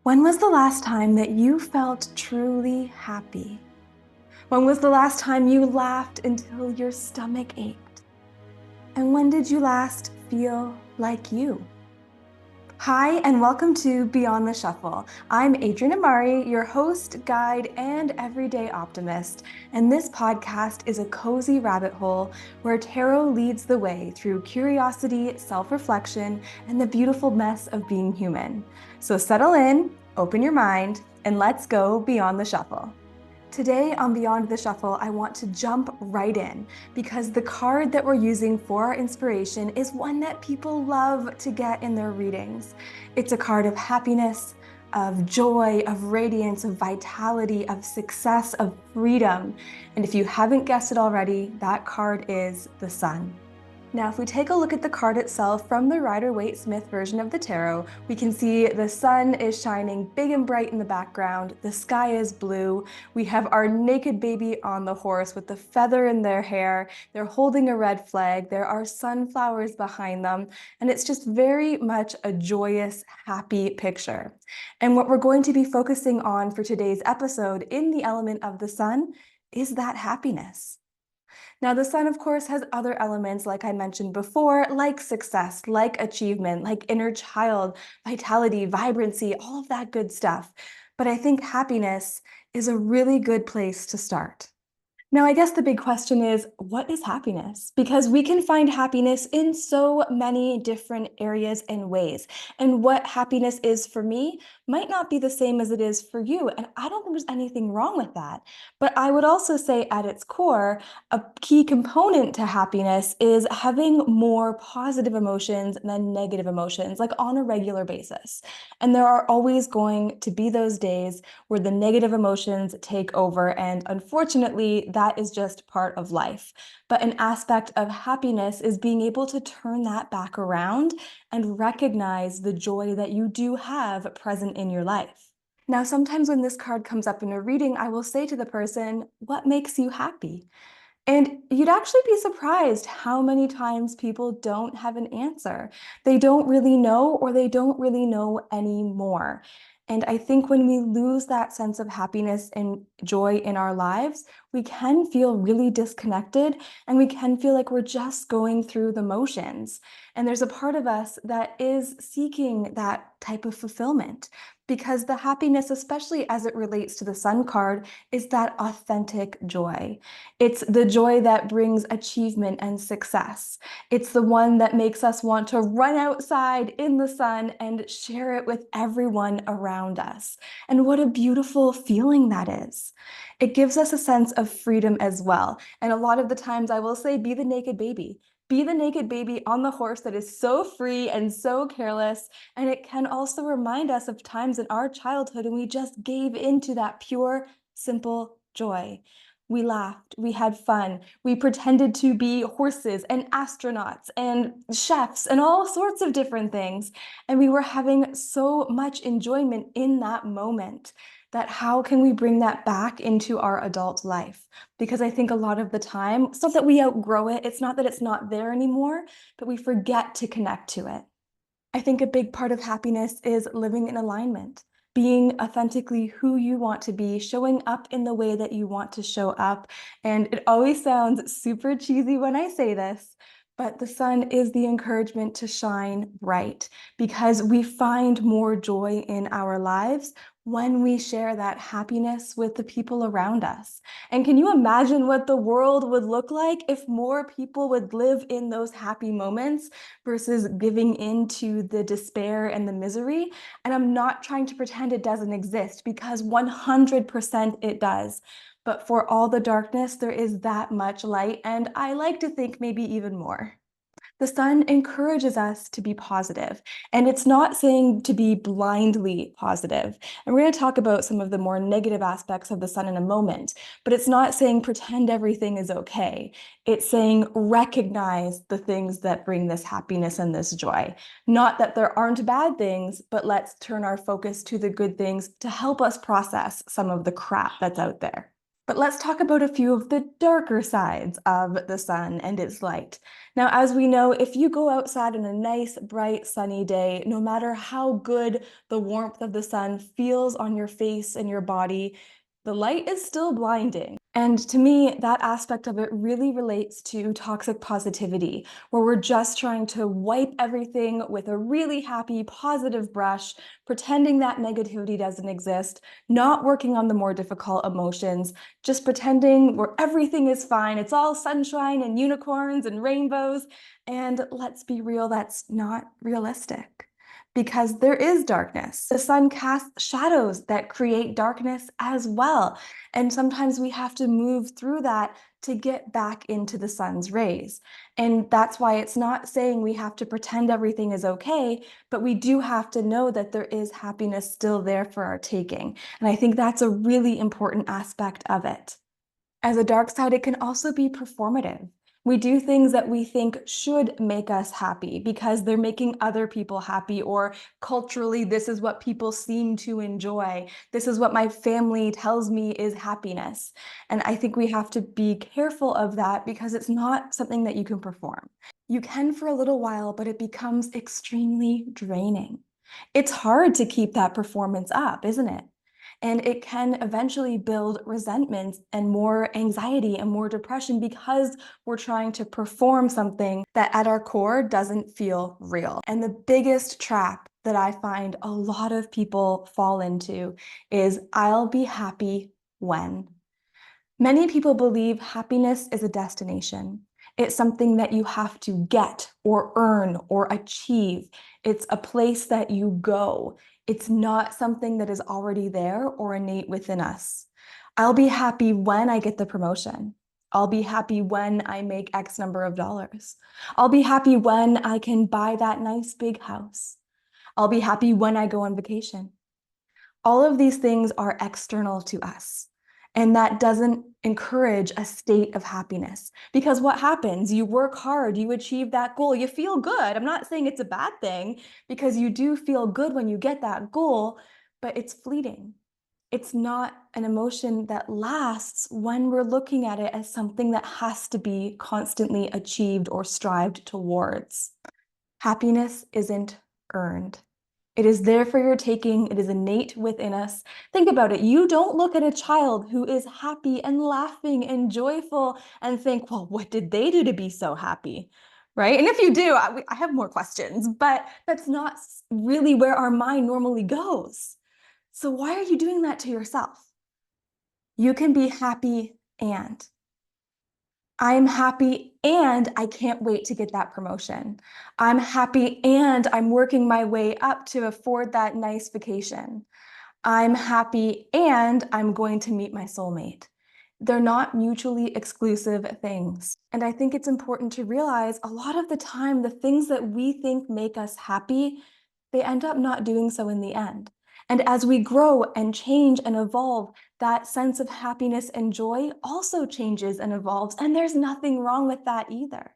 When was the last time that you felt truly happy? When was the last time you laughed until your stomach ached? And when did you last feel like you? Hi, and welcome to Beyond the Shuffle. I'm Adrienne Amari, your host, guide, and everyday optimist. And this podcast is a cozy rabbit hole where tarot leads the way through curiosity, self-reflection, and the beautiful mess of being human. So settle in, open your mind, and let's go beyond the shuffle. Today on Beyond the Shuffle, I want to jump right in because the card that we're using for our inspiration is one that people love to get in their readings. It's a card of happiness, of joy, of radiance, of vitality, of success, of freedom. And if you haven't guessed it already, that card is the Sun. Now, if we take a look at the card itself from the Rider-Waite-Smith version of the tarot, we can see the sun is shining big and bright in the background, the sky is blue, we have our naked baby on the horse with the feather in their hair, they're holding a red flag, there are sunflowers behind them, and it's just very much a joyous, happy picture. And what we're going to be focusing on for today's episode in the element of the sun is that happiness. Now, the sun, of course, has other elements, like I mentioned before, like success, like achievement, like inner child, vitality, vibrancy, all of that good stuff. But I think happiness is a really good place to start. Now, I guess the big question is, what is happiness? Because we can find happiness in so many different areas and ways. And what happiness is for me might not be the same as it is for you. And I don't think there's anything wrong with that. But I would also say at its core, a key component to happiness is having more positive emotions than negative emotions, like on a regular basis. And there are always going to be those days where the negative emotions take over. And unfortunately, that is just part of life. But an aspect of happiness is being able to turn that back around and recognize the joy that you do have present in your life. Now, sometimes when this card comes up in a reading, I will say to the person, what makes you happy? And you'd actually be surprised how many times people don't have an answer. They don't really know, or they don't really know anymore. And I think when we lose that sense of happiness and joy in our lives, we can feel really disconnected and we can feel like we're just going through the motions. And there's a part of us that is seeking that type of fulfillment because the happiness, especially as it relates to the Sun card, is that authentic joy. It's the joy that brings achievement and success. It's the one that makes us want to run outside in the sun and share it with everyone around us. And what a beautiful feeling that is. It gives us a sense of freedom as well. And a lot of the times I will say, be the naked baby. Be the naked baby on the horse that is so free and so careless. And it can also remind us of times in our childhood when we just gave into that pure, simple joy. We laughed, we had fun, we pretended to be horses and astronauts and chefs and all sorts of different things. And we were having so much enjoyment in that moment that how can we bring that back into our adult life? Because I think a lot of the time, it's not that we outgrow it, it's not that it's not there anymore, but we forget to connect to it. I think a big part of happiness is living in alignment, being authentically who you want to be, showing up in the way that you want to show up. And it always sounds super cheesy when I say this, but the sun is the encouragement to shine bright because we find more joy in our lives when we share that happiness with the people around us. And can you imagine what the world would look like if more people would live in those happy moments versus giving into the despair and the misery? And I'm not trying to pretend it doesn't exist because 100% it does. But for all the darkness, there is that much light, and I like to think maybe even more. The sun encourages us to be positive, and it's not saying to be blindly positive. And we're going to talk about some of the more negative aspects of the sun in a moment, but it's not saying pretend everything is okay. It's saying recognize the things that bring this happiness and this joy. Not that there aren't bad things, but let's turn our focus to the good things to help us process some of the crap that's out there. But let's talk about a few of the darker sides of the sun and its light. Now, as we know, if you go outside on a nice, bright, sunny day, no matter how good the warmth of the sun feels on your face and your body, the light is still blinding. And to me, that aspect of it really relates to toxic positivity, where we're just trying to wipe everything with a really happy, positive brush, pretending that negativity doesn't exist, not working on the more difficult emotions, just pretending where everything is fine. It's all sunshine and unicorns and rainbows. And let's be real, that's not realistic because there is darkness. The sun casts shadows that create darkness as well. And sometimes we have to move through that to get back into the sun's rays. And that's why it's not saying we have to pretend everything is okay, but we do have to know that there is happiness still there for our taking. And I think that's a really important aspect of it. As a dark side, it can also be performative. We do things that we think should make us happy because they're making other people happy, or culturally, this is what people seem to enjoy. This is what my family tells me is happiness. And I think we have to be careful of that because it's not something that you can perform. You can for a little while, but it becomes extremely draining. It's hard to keep that performance up, isn't it? And it can eventually build resentment and more anxiety and more depression because we're trying to perform something that at our core doesn't feel real. And the biggest trap that I find a lot of people fall into is I'll be happy when. Many people believe happiness is a destination. It's something that you have to get or earn or achieve. It's a place that you go. It's not something that is already there or innate within us. I'll be happy when I get the promotion. I'll be happy when I make X number of dollars. I'll be happy when I can buy that nice big house. I'll be happy when I go on vacation. All of these things are external to us. And that doesn't encourage a state of happiness. Because what happens? You work hard, you achieve that goal, you feel good. I'm not saying it's a bad thing, because you do feel good when you get that goal, but it's fleeting. It's not an emotion that lasts when we're looking at it as something that has to be constantly achieved or strived towards. Happiness isn't earned. It is there for your taking. It is innate within us. Think about it. You don't look at a child who is happy and laughing and joyful and think, well, what did they do to be so happy? Right? And if you do, I have more questions, but that's not really where our mind normally goes. So why are you doing that to yourself? You can be happy and. I'm happy and I can't wait to get that promotion. I'm happy and I'm working my way up to afford that nice vacation. I'm happy and I'm going to meet my soulmate. They're not mutually exclusive things. And I think it's important to realize a lot of the time, the things that we think make us happy, they end up not doing so in the end. And as we grow and change and evolve, that sense of happiness and joy also changes and evolves. And there's nothing wrong with that either.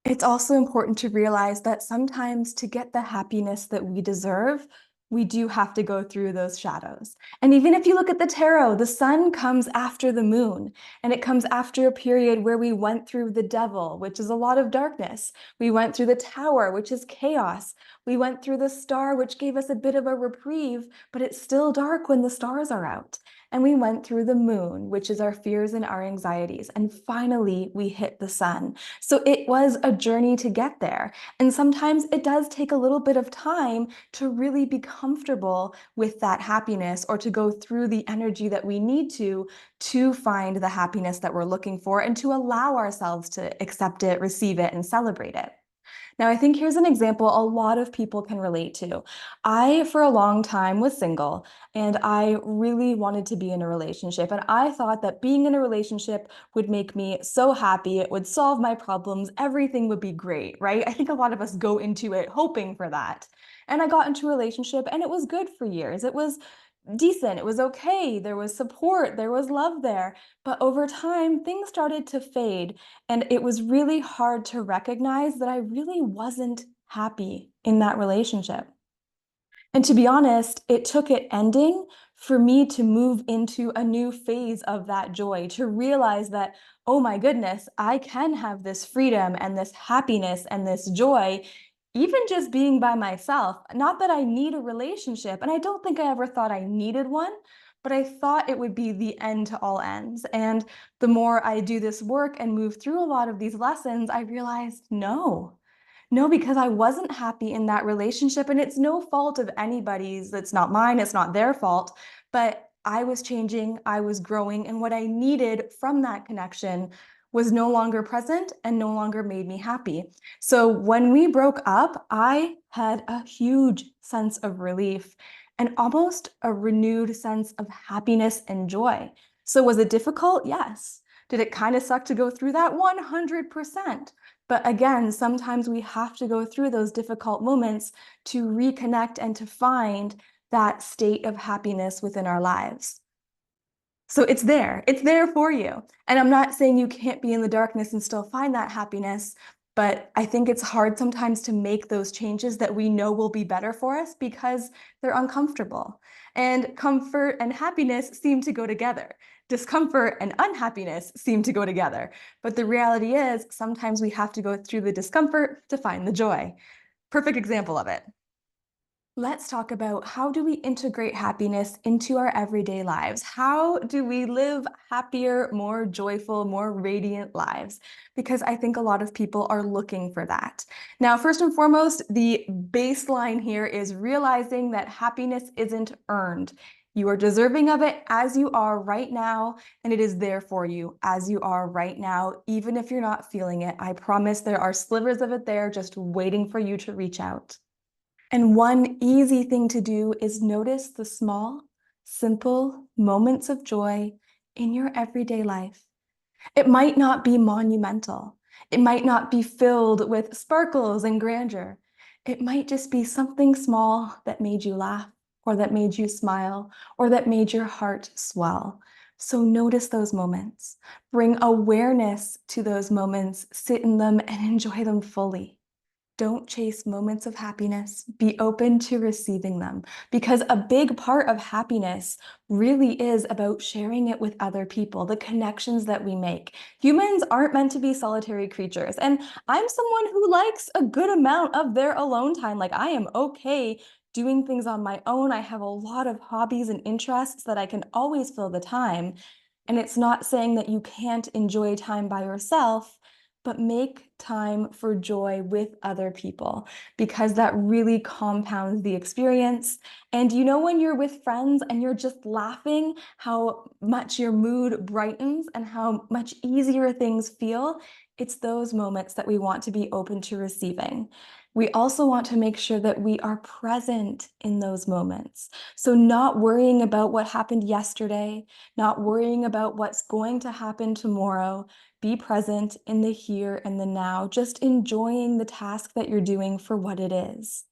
It's also important to realize that sometimes to get the happiness that we deserve, we do have to go through those shadows. And even if you look at the tarot, the sun comes after the moon, and it comes after a period where we went through the devil, which is a lot of darkness. We went through the tower, which is chaos. We went through the star, which gave us a bit of a reprieve, but it's still dark when the stars are out. And we went through the moon, which is our fears and our anxieties. And finally, we hit the sun. So it was a journey to get there. And sometimes it does take a little bit of time to really be comfortable with that happiness, or to go through the energy that we need to find the happiness that we're looking for and to allow ourselves to accept it, receive it, and celebrate it. Now, I think here's an example a lot of people can relate to. I, for a long time, was single and I really wanted to be in a relationship. And I thought that being in a relationship would make me so happy. It would solve my problems. Everything would be great, right? I think a lot of us go into it hoping for that. And I got into a relationship and it was good for years. It was decent. It was okay. There was support. There was love there. But over time, things started to fade. And it was really hard to recognize that I really wasn't happy in that relationship. And to be honest, it took it ending for me to move into a new phase of that joy, to realize that, oh my goodness, I can have this freedom and this happiness and this joy, even just being by myself. Not that I need a relationship, and I don't think I ever thought I needed one, but I thought it would be the end to all ends. And the more I do this work and move through a lot of these lessons, I realized no. No, because I wasn't happy in that relationship, and it's no fault of anybody's. It's not mine, it's not their fault, but I was changing, I was growing, and what I needed from that connection was no longer present and no longer made me happy. So when we broke up, I had a huge sense of relief and almost a renewed sense of happiness and joy. So was it difficult? Yes. Did it kind of suck to go through that? 100%. But again, sometimes we have to go through those difficult moments to reconnect and to find that state of happiness within our lives. So it's there for you. And I'm not saying you can't be in the darkness and still find that happiness, but I think it's hard sometimes to make those changes that we know will be better for us because they're uncomfortable. And comfort and happiness seem to go together. Discomfort and unhappiness seem to go together. But the reality is, sometimes we have to go through the discomfort to find the joy. Perfect example of it. Let's talk about how do we integrate happiness into our everyday lives? How do we live happier, more joyful, more radiant lives? Because I think a lot of people are looking for that. Now, first and foremost, the baseline here is realizing that happiness isn't earned. You are deserving of it as you are right now, and it is there for you as you are right now, even if you're not feeling it. I promise there are slivers of it there just waiting for you to reach out. And one easy thing to do is notice the small, simple moments of joy in your everyday life. It might not be monumental. It might not be filled with sparkles and grandeur. It might just be something small that made you laugh, or that made you smile, or that made your heart swell. So notice those moments. Bring awareness to those moments, sit in them, and enjoy them fully. Don't chase moments of happiness. Be open to receiving them because a big part of happiness really is about sharing it with other people, the connections that we make. Humans aren't meant to be solitary creatures. And I'm someone who likes a good amount of their alone time. Like, I am okay doing things on my own. I have a lot of hobbies and interests that I can always fill the time. And it's not saying that you can't enjoy time by yourself, but make time for joy with other people because that really compounds the experience. And you know, when you're with friends and you're just laughing, how much your mood brightens and how much easier things feel. It's those moments that we want to be open to receiving. We also want to make sure that we are present in those moments. So, not worrying about what happened yesterday, not worrying about what's going to happen tomorrow. Be present in the here and the now, just enjoying the task that you're doing for what it is.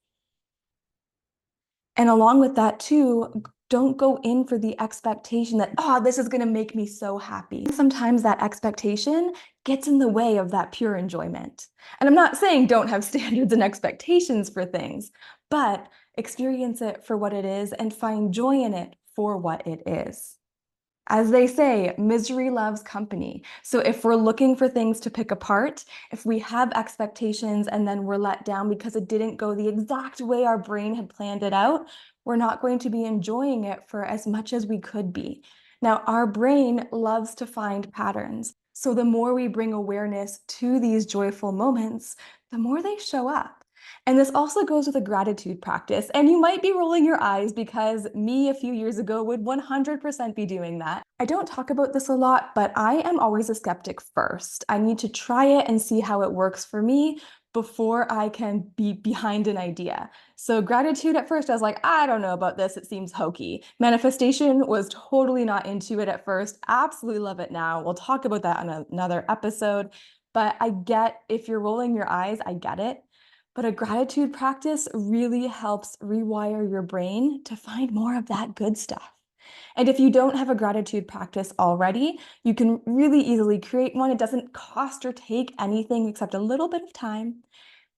And along with that too, don't go in for the expectation that, oh, this is going to make me so happy. Sometimes that expectation gets in the way of that pure enjoyment. And I'm not saying don't have standards and expectations for things, but experience it for what it is and find joy in it for what it is. As they say, misery loves company. So if we're looking for things to pick apart, if we have expectations and then we're let down because it didn't go the exact way our brain had planned it out, we're not going to be enjoying it for as much as we could be. Now, our brain loves to find patterns. So the more we bring awareness to these joyful moments, the more they show up. And this also goes with a gratitude practice. And you might be rolling your eyes because me a few years ago would 100% be doing that. I don't talk about this a lot, but I am always a skeptic first. I need to try it and see how it works for me before I can be behind an idea. So gratitude at first, I was like, I don't know about this. It seems hokey. Manifestation was totally not into it at first. Absolutely love it now. We'll talk about that on another episode. But I get if you're rolling your eyes, I get it. But a gratitude practice really helps rewire your brain to find more of that good stuff. And if you don't have a gratitude practice already, you can really easily create one. It doesn't cost or take anything except a little bit of time.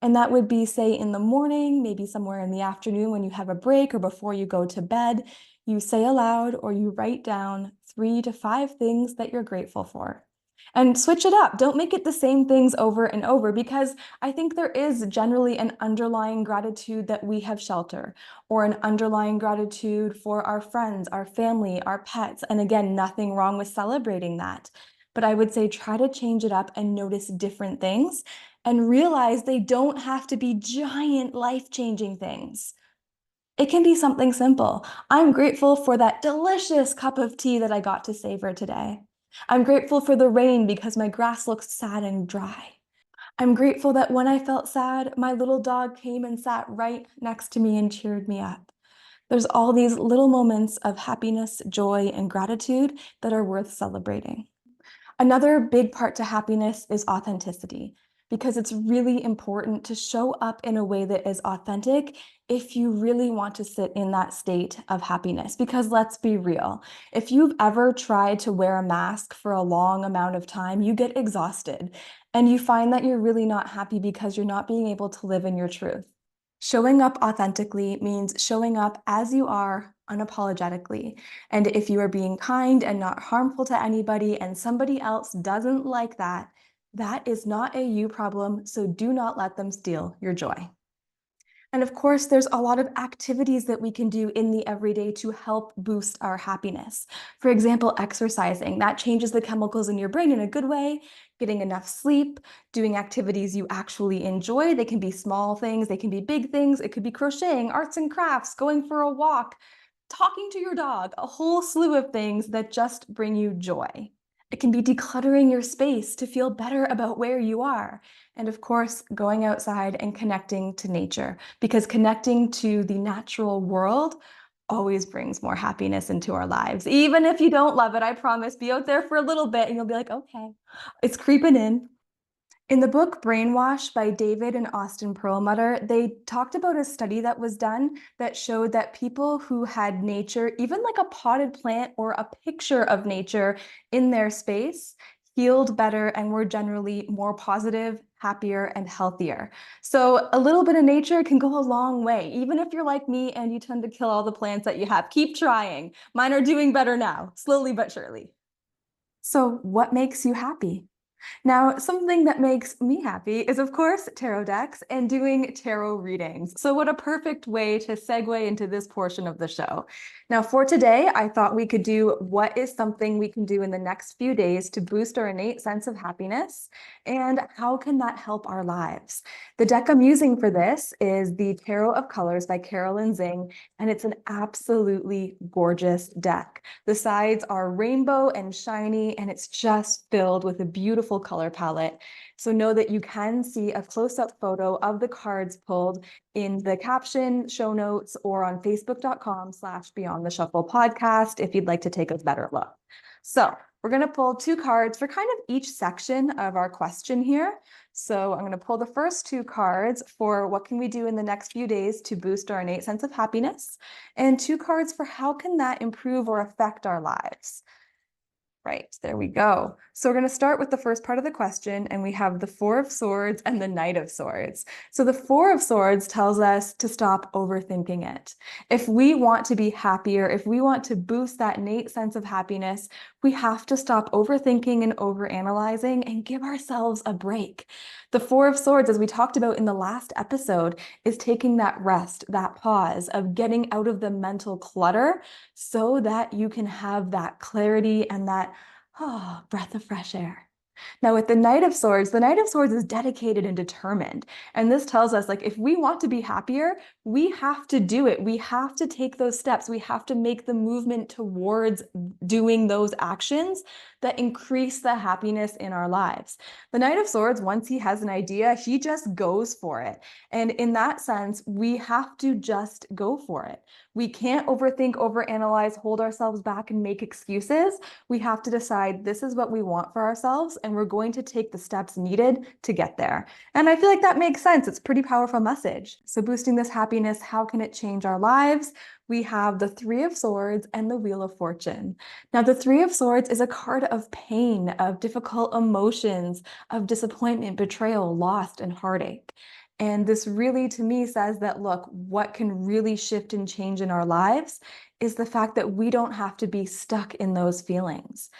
And that would be, say, in the morning, maybe somewhere in the afternoon when you have a break or before you go to bed. you say aloud or you write down 3 to 5 things that you're grateful for. And switch it up. Don't make it the same things over and over, because I think there is generally an underlying gratitude that we have shelter, or an underlying gratitude for our friends, our family, our pets. And again, nothing wrong with celebrating that. But I would say try to change it up and notice different things and realize they don't have to be giant life-changing things. It can be something simple. I'm grateful for that delicious cup of tea that I got to savor today. I'm grateful for the rain because my grass looks sad and dry. I'm grateful that when I felt sad, my little dog came and sat right next to me and cheered me up. There's all these little moments of happiness, joy, and gratitude that are worth celebrating. Another big part to happiness is authenticity, because it's really important to show up in a way that is authentic if you really want to sit in that state of happiness. Because let's be real, if you've ever tried to wear a mask for a long amount of time, you get exhausted and you find that you're really not happy because you're not being able to live in your truth. Showing up authentically means showing up as you are unapologetically. And if you are being kind and not harmful to anybody and somebody else doesn't like that, that is not a you problem, so do not let them steal your joy. And of course, there's a lot of activities that we can do in the everyday to help boost our happiness. For example, exercising. That changes the chemicals in your brain in a good way. Getting enough sleep, doing activities you actually enjoy. They can be small things, they can be big things. It could be crocheting, arts and crafts, going for a walk, talking to your dog, a whole slew of things that just bring you joy. It can be decluttering your space to feel better about where you are. And of course, going outside and connecting to nature, because connecting to the natural world always brings more happiness into our lives. Even if you don't love it, I promise, be out there for a little bit and you'll be like, okay, it's creeping in. In the book Brainwash by David and Austin Perlmutter, they talked about a study that was done that showed that people who had nature, even like a potted plant or a picture of nature in their space, healed better and were generally more positive, happier, and healthier. So a little bit of nature can go a long way. Even if you're like me and you tend to kill all the plants that you have, keep trying. Mine are doing better now, slowly but surely. So what makes you happy? Now, something that makes me happy is, of course, tarot decks and doing tarot readings. So what a perfect way to segue into this portion of the show. Now, for today, I thought we could do what is something we can do in the next few days to boost our innate sense of happiness, and how can that help our lives? The deck I'm using for this is the Tarot of Colors by Carolyn Zing, and it's an absolutely gorgeous deck. The sides are rainbow and shiny, and it's just filled with a beautiful color palette. So know that you can see a close-up photo of the cards pulled in the caption, show notes, or on facebook.com/Beyond the Shuffle podcast if you'd like to take a better look. So we're going to pull 2 cards for kind of each section of our question here. So I'm going to pull the first 2 cards for what can we do in the next few days to boost our innate sense of happiness, and 2 cards for how can that improve or affect our lives. Right, there we go. So we're going to start with the first part of the question, and we have the 4 of Swords and the Knight of Swords. So the 4 of Swords tells us to stop overthinking it. If we want to be happier, if we want to boost that innate sense of happiness, we have to stop overthinking and overanalyzing and give ourselves a break. The 4 of Swords, as we talked about in the last episode, is taking that rest, that pause of getting out of the mental clutter so that you can have that clarity and that breath of fresh air. Now, with the Knight of Swords is dedicated and determined. And this tells us, like, if we want to be happier, we have to do it. We have to take those steps. We have to make the movement towards doing those actions that increase the happiness in our lives. The Knight of Swords, once he has an idea, he just goes for it. And in that sense, we have to just go for it. We can't overthink, overanalyze, hold ourselves back, and make excuses. We have to decide this is what we want for ourselves, and we're going to take the steps needed to get there. And I feel like that makes sense. It's a pretty powerful message. So boosting this happiness, how can it change our lives? We have the 3 of Swords and the Wheel of Fortune. Now, the 3 of Swords is a card of pain, of difficult emotions, of disappointment, betrayal, loss, and heartache. And this really, to me, says that, look, what can really shift and change in our lives is the fact that we don't have to be stuck in those feelings.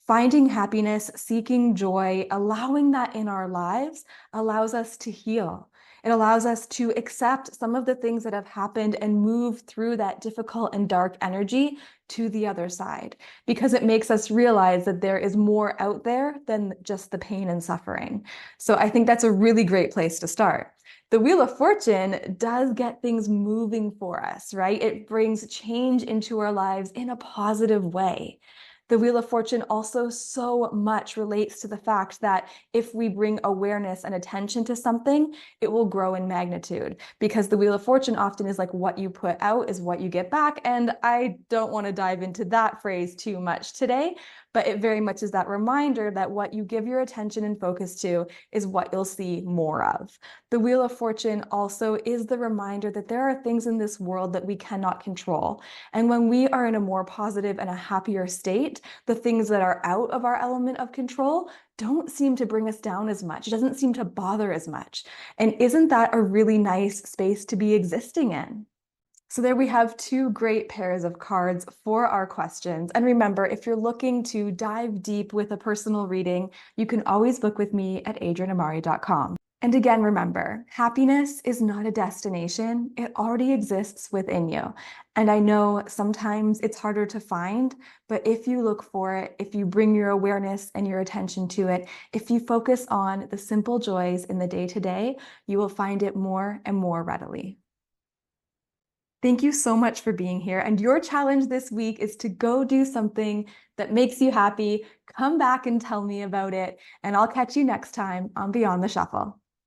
Finding happiness, seeking joy, allowing that in our lives allows us to heal. It allows us to accept some of the things that have happened and move through that difficult and dark energy to the other side, because it makes us realize that there is more out there than just the pain and suffering. So I think that's a really great place to start. The Wheel of Fortune does get things moving for us, right? It brings change into our lives in a positive way. The Wheel of Fortune also so much relates to the fact that if we bring awareness and attention to something, it will grow in magnitude, because the Wheel of Fortune often is like what you put out is what you get back. And I don't want to dive into that phrase too much today, but it very much is that reminder that what you give your attention and focus to is what you'll see more of. The Wheel of Fortune also is the reminder that there are things in this world that we cannot control. And when we are in a more positive and a happier state, the things that are out of our element of control don't seem to bring us down as much. It doesn't seem to bother as much. And isn't that a really nice space to be existing in? So there we have two great pairs of cards for our questions. And remember, if you're looking to dive deep with a personal reading, you can always book with me at adrianamari.com. And again, remember, happiness is not a destination. It already exists within you. And I know sometimes it's harder to find, but if you look for it, if you bring your awareness and your attention to it, if you focus on the simple joys in the day-to-day, you will find it more and more readily. Thank you so much for being here. And your challenge this week is to go do something that makes you happy. Come back and tell me about it. And I'll catch you next time on Beyond the Shuffle.